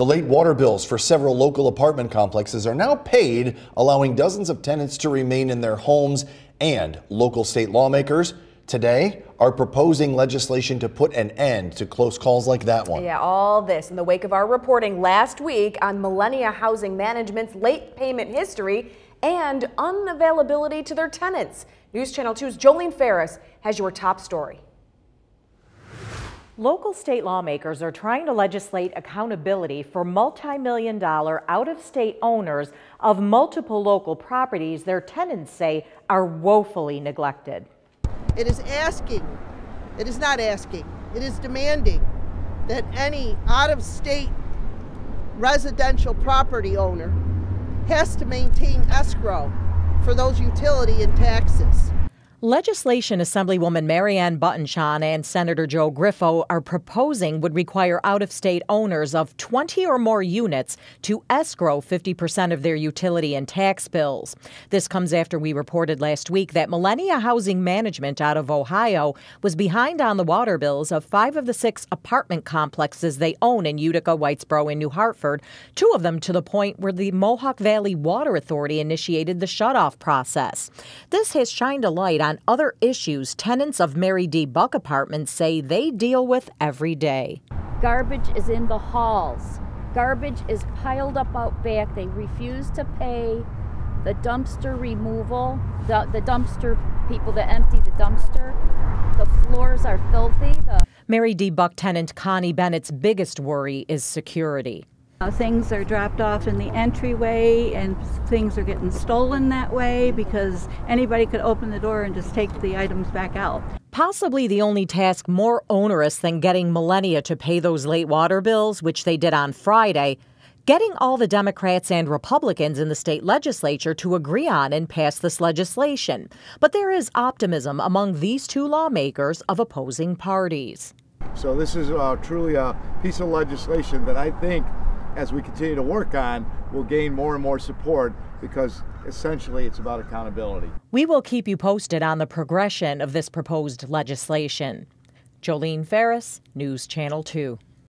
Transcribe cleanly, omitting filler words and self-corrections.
The late water bills for several local apartment complexes are now paid, allowing dozens of tenants to remain in their homes, and local state lawmakers today are proposing legislation to put an end to close calls like that one. Yeah, all this in the wake of our reporting last week on Millennia Housing Management's late payment history and unavailability to their tenants. News Channel 2's Jolene Ferris has your top story. Local state lawmakers are trying to legislate accountability for multi-million-dollar out-of-state owners of multiple local properties their tenants say are woefully neglected. It is not asking, it is demanding that any out-of-state residential property owner has to maintain escrow for those utility and taxes. Legislation Assemblywoman Marianne Buttonshaw and Senator Joe Griffo are proposing would require out-of-state owners of 20 or more units to escrow 50% of their utility and tax bills. This comes after we reported last week that Millennia Housing Management out of Ohio was behind on the water bills of 5 of the 6 apartment complexes they own in Utica, Whitesboro, and New Hartford, 2 of them to the point where the Mohawk Valley Water Authority initiated the shutoff process. This has shined a light on other issues tenants of Mary D. Buck apartments say they deal with every day. Garbage is in the halls. Garbage is piled up out back. They refuse to pay the dumpster removal, the dumpster people that empty the dumpster. The floors are filthy. Mary D. Buck tenant Connie Bennett's biggest worry is security. Things are dropped off in the entryway and things are getting stolen that way because anybody could open the door and just take the items back out. Possibly the only task more onerous than getting Millennia to pay those late water bills, which they did on Friday, getting all the Democrats and Republicans in the state legislature to agree on and pass this legislation. But there is optimism among these 2 lawmakers of opposing parties. So this is truly a piece of legislation that I think, as we continue to work on, will gain more and more support because essentially it's about accountability. We will keep you posted on the progression of this proposed legislation. Jolene Ferris, News Channel 2.